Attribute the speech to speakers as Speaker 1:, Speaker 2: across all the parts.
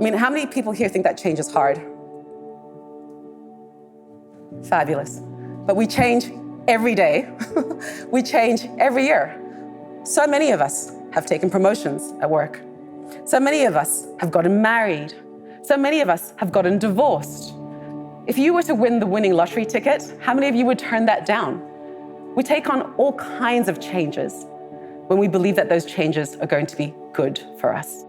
Speaker 1: I mean, how many people here think that change is hard? Fabulous. But we change every day. We change every year. So many of us have taken promotions at work. So many of us have gotten married. So many of us have gotten divorced. If you were to win the winning lottery ticket, how many of you would turn that down? We take on all kinds of changes when we believe that those changes are going to be good for us.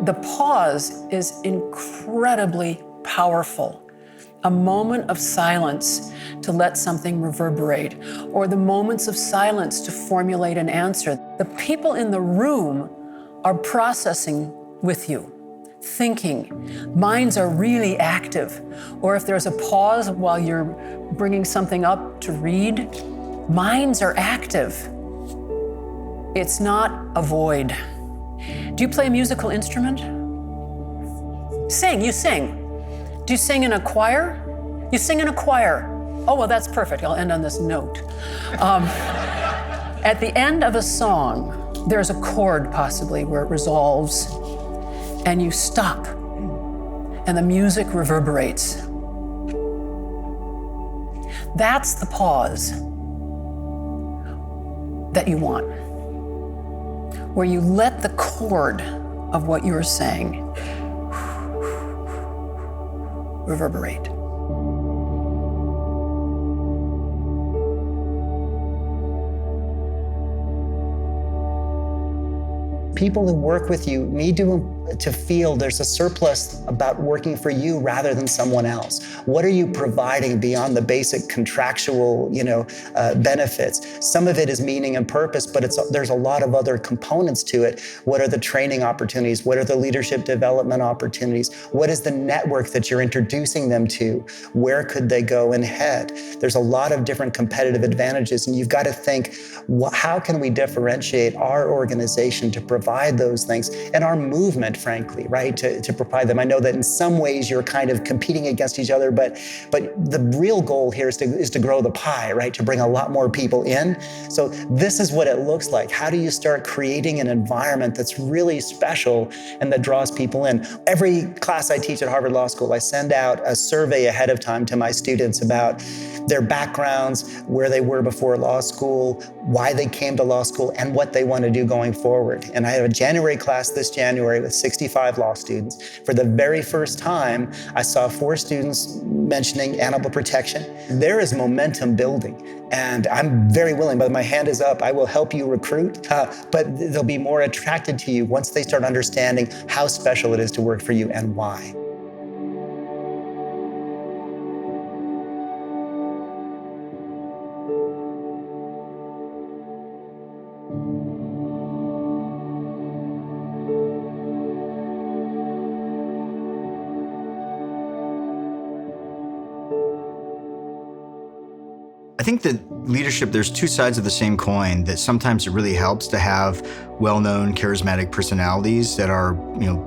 Speaker 2: The pause is incredibly powerful. A moment of silence to let something reverberate, or the moments of silence to formulate an answer. The people in the room are processing with you, thinking. Minds are really active. Or if there's a pause while you're bringing something up to read, minds are active. It's not a void. Do you play a musical instrument? Sing, you sing. Do you sing in a choir? You sing in a choir. Oh, well, that's perfect. I'll end on this note. At the end of a song, there's a chord possibly where it resolves, and you stop, and the music reverberates. That's the pause that you want, where you let the chord of what you're saying reverberate.
Speaker 3: People who work with you need to feel there's a surplus about working for you rather than someone else. What are you providing beyond the basic contractual, benefits? Some of it is meaning and purpose, but there's a lot of other components to it. What are the training opportunities? What are the leadership development opportunities? What is the network that you're introducing them to? Where could they go and head? There's a lot of different competitive advantages, and you've got to think, how can we differentiate our organization to provide those things, and our movement, frankly, right, to provide them. I know that in some ways you're kind of competing against each other, but the real goal here is to grow the pie, right, to bring a lot more people in. So this is what it looks like. How do you start creating an environment that's really special and that draws people in? Every class I teach at Harvard Law School, I send out a survey ahead of time to my students about their backgrounds, where they were before law school, why they came to law school, and what they want to do going forward. And I have a January class this January with 65 law students. For the very first time, I saw 4 students mentioning animal protection. There is momentum building, and I'm very willing, but my hand is up. I will help you recruit, but they'll be more attracted to you once they start understanding how special it is to work for you and why.
Speaker 4: I think that leadership, there's 2 sides of the same coin, that sometimes it really helps to have well-known, charismatic personalities that are,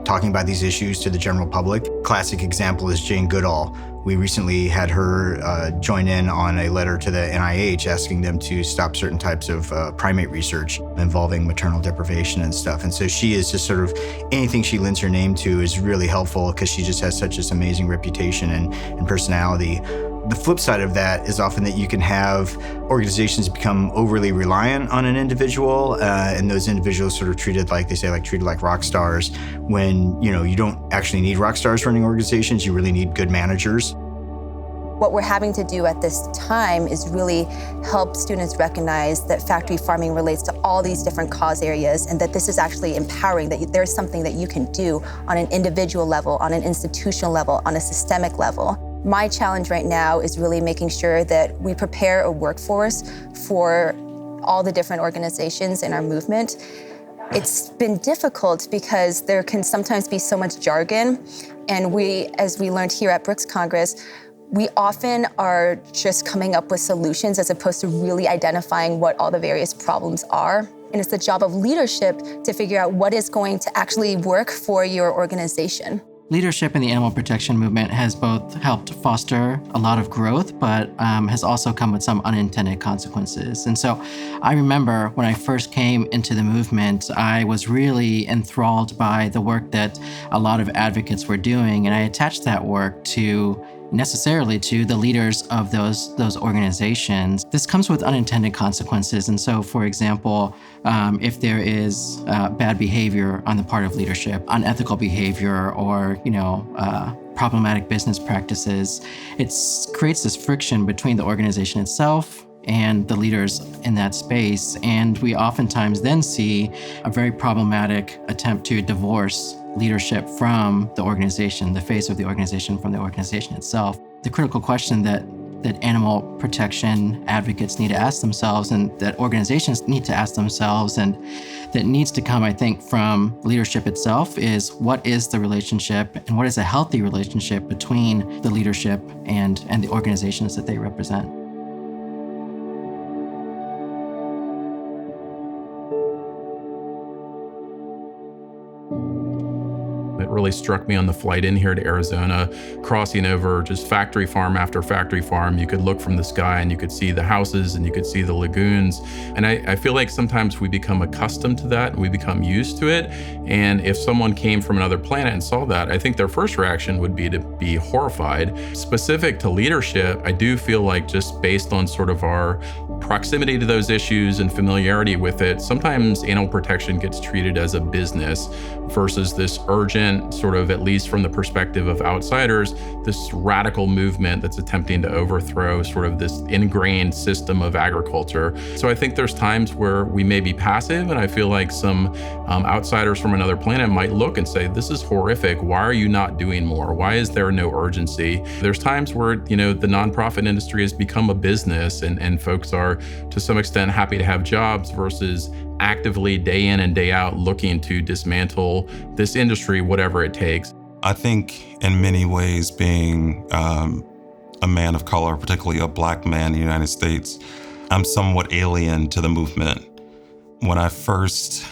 Speaker 4: talking about these issues to the general public. Classic example is Jane Goodall. We recently had her join in on a letter to the NIH asking them to stop certain types of primate research involving maternal deprivation and stuff. And so she is just sort of, anything she lends her name to is really helpful because she just has such this amazing reputation and personality. The flip side of that is often that you can have organizations become overly reliant on an individual, and those individuals sort of treated like, they say, like treated like rock stars, when, you don't actually need rock stars running organizations, you really need good managers.
Speaker 5: What we're having to do at this time is really help students recognize that factory farming relates to all these different cause areas, and that this is actually empowering, that there's something that you can do on an individual level, on an institutional level, on a systemic level. My challenge right now is really making sure that we prepare a workforce for all the different organizations in our movement. It's been difficult because there can sometimes be so much jargon, and as we learned here at Brooks Congress, we often are just coming up with solutions as opposed to really identifying what all the various problems are. And it's the job of leadership to figure out what is going to actually work for your organization.
Speaker 6: Leadership in the animal protection movement has both helped foster a lot of growth, but has also come with some unintended consequences. And so I remember when I first came into the movement, I was really enthralled by the work that a lot of advocates were doing, and I attached that work necessarily to the leaders of those organizations. This comes with unintended consequences. And so, for example, if there is bad behavior on the part of leadership, unethical behavior, or problematic business practices, it creates this friction between the organization itself and the leaders in that space. And we oftentimes then see a very problematic attempt to divorce leadership from the organization, the face of the organization from the organization itself. The critical question that animal protection advocates need to ask themselves, and that organizations need to ask themselves, and that needs to come, I think, from leadership itself, is what is the relationship and what is a healthy relationship between the leadership and the organizations that they represent.
Speaker 7: It really struck me on the flight in here to Arizona, crossing over just factory farm after factory farm. You could look from the sky and you could see the houses and you could see the lagoons. And I feel like sometimes we become accustomed to that and we become used to it. And if someone came from another planet and saw that, I think their first reaction would be to be horrified. Specific to leadership, I do feel like, just based on sort of our proximity to those issues and familiarity with it, sometimes animal protection gets treated as a business versus this urgent, sort of, at least from the perspective of outsiders, this radical movement that's attempting to overthrow sort of this ingrained system of agriculture. So I think there's times where we may be passive, and I feel like some outsiders from another planet might look and say, this is horrific. Why are you not doing more? Why is there no urgency? There's times where, the nonprofit industry has become a business, and folks are, to some extent, happy to have jobs versus actively day in and day out looking to dismantle this industry, whatever it takes.
Speaker 8: I think in many ways, being a man of color, particularly a Black man in the United States, I'm somewhat alien to the movement. When I first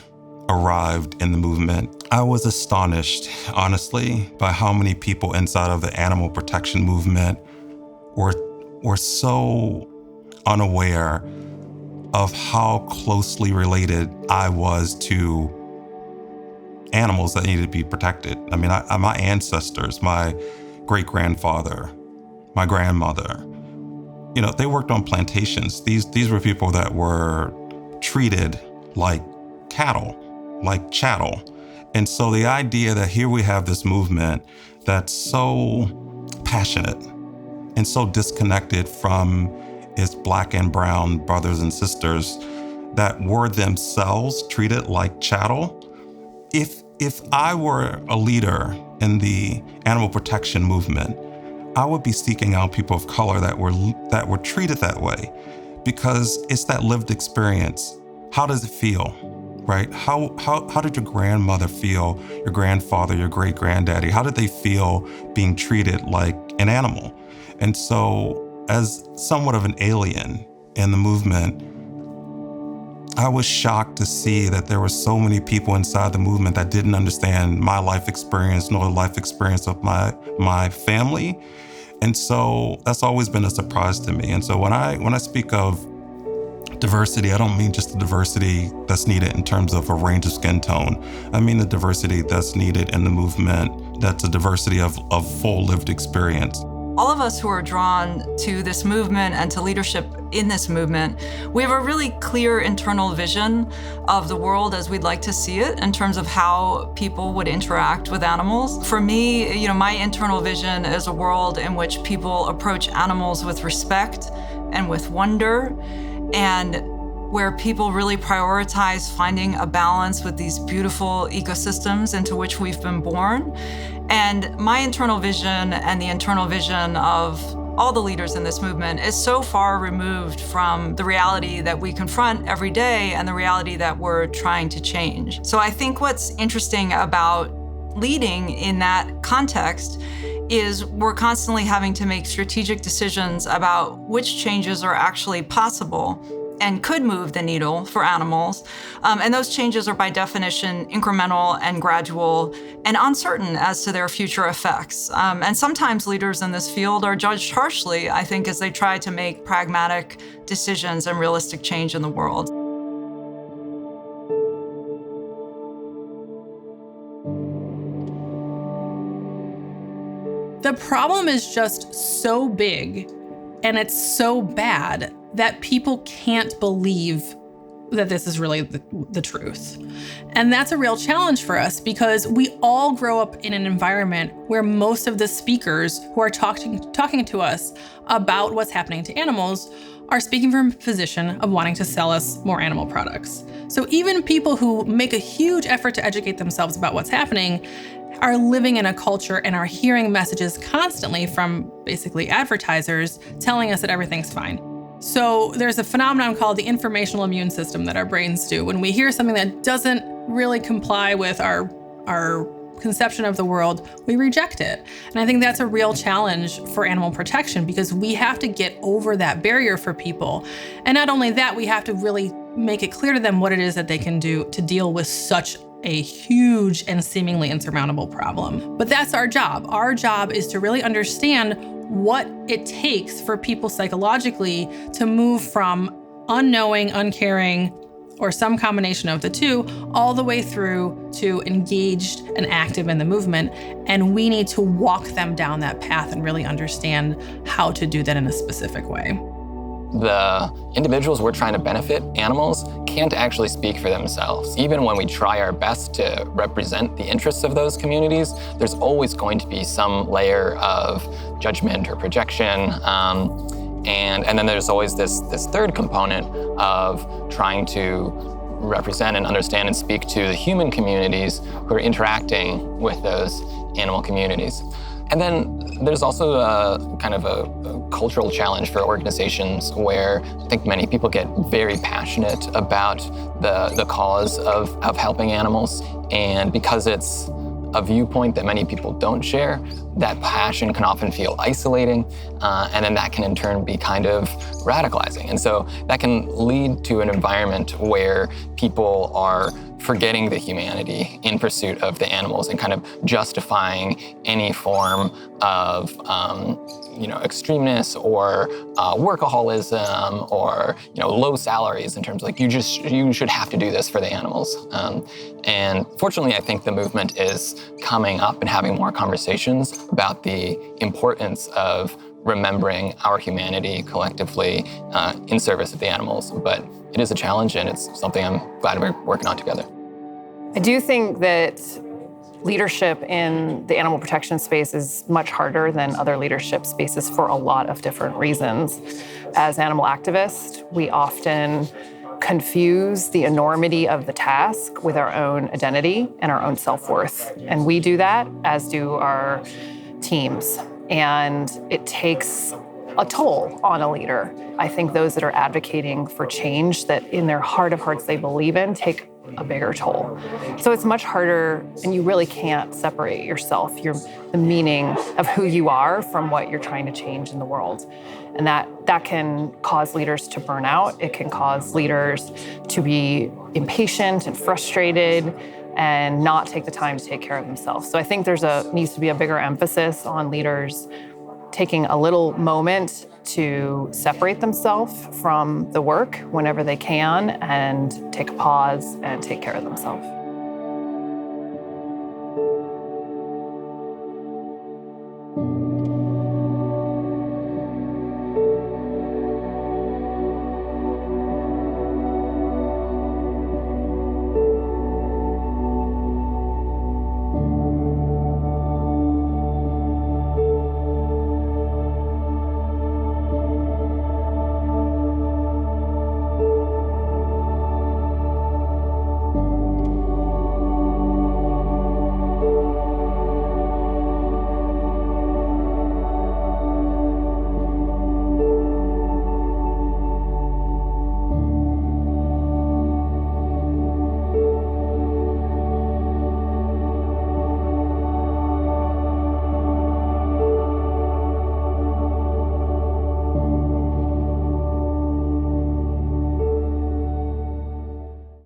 Speaker 8: arrived in the movement, I was astonished, honestly, by how many people inside of the animal protection movement were so unaware of how closely related I was to animals that needed to be protected. I mean, my ancestors, my great-grandfather, my grandmother, they worked on plantations. These were people that were treated like cattle, like chattel. And so the idea that here we have this movement that's so passionate and so disconnected from its Black and brown brothers and sisters that were themselves treated like chattel. If I were a leader in the animal protection movement, I would be seeking out people of color that were treated that way, because it's that lived experience. How does it feel, right? How did your grandmother feel, your grandfather, your great-granddaddy? How did they feel being treated like an animal? And so, as somewhat of an alien in the movement, I was shocked to see that there were so many people inside the movement that didn't understand my life experience nor the life experience of my family. And so that's always been a surprise to me. And so when I speak of diversity, I don't mean just the diversity that's needed in terms of a range of skin tone. I mean the diversity that's needed in the movement, that's a diversity of full lived experience.
Speaker 9: All of us who are drawn to this movement and to leadership in this movement, we have a really clear internal vision of the world as we'd like to see it in terms of how people would interact with animals. For me, my internal vision is a world in which people approach animals with respect and with wonder, and where people really prioritize finding a balance with these beautiful ecosystems into which we've been born. And my internal vision and the internal vision of all the leaders in this movement is so far removed from the reality that we confront every day and the reality that we're trying to change. So I think what's interesting about leading in that context is we're constantly having to make strategic decisions about which changes are actually possible and could move the needle for animals. And those changes are by definition incremental and gradual and uncertain as to their future effects. And sometimes leaders in this field are judged harshly, I think, as they try to make pragmatic decisions and realistic change in the world.
Speaker 10: The problem is just so big and it's so bad that people can't believe that this is really the truth. And that's a real challenge for us because we all grow up in an environment where most of the speakers who are talking to us about what's happening to animals are speaking from a position of wanting to sell us more animal products. So even people who make a huge effort to educate themselves about what's happening are living in a culture and are hearing messages constantly from basically advertisers telling us that everything's fine. So there's a phenomenon called the informational immune system that our brains do. When we hear something that doesn't really comply with our conception of the world, we reject it. And I think that's a real challenge for animal protection because we have to get over that barrier for people. And not only that, we have to really make it clear to them what it is that they can do to deal with such a huge and seemingly insurmountable problem. But that's our job. Our job is to really understand what it takes for people psychologically to move from unknowing, uncaring, or some combination of the two, all the way through to engaged and active in the movement. And we need to walk them down that path and really understand how to do that in a specific way.
Speaker 11: The individuals we're trying to benefit, animals, can't actually speak for themselves. Even when we try our best to represent the interests of those communities, there's always going to be some layer of judgment or projection. And then there's always this third component of trying to represent and understand and speak to the human communities who are interacting with those animal communities. And then there's also a kind of a cultural challenge for organizations where I think many people get very passionate about the cause of helping animals. And because it's a viewpoint that many people don't share, that passion can often feel isolating, and then that can in turn be kind of radicalizing. And so that can lead to an environment where people are forgetting the humanity in pursuit of the animals and kind of justifying any form of extremeness or workaholism or low salaries in terms of like you should have to do this for the animals. And fortunately, I think the movement is coming up and having more conversations about the importance of remembering our humanity collectively in service of the animals. But it is a challenge, and it's something I'm glad we're working on together.
Speaker 12: I do think that leadership in the animal protection space is much harder than other leadership spaces for a lot of different reasons. As animal activists, we often confuse the enormity of the task with our own identity and our own self-worth. And we do that, as do our teams. And it takes a toll on a leader. I think those that are advocating for change that in their heart of hearts they believe in take a bigger toll. So it's much harder, and you really can't separate yourself, the meaning of who you are from what you're trying to change in the world. And that can cause leaders to burn out. It can cause leaders to be impatient and frustrated and not take the time to take care of themselves. So I think needs to be a bigger emphasis on leaders taking a little moment to separate themselves from the work whenever they can and take a pause and take care of themselves.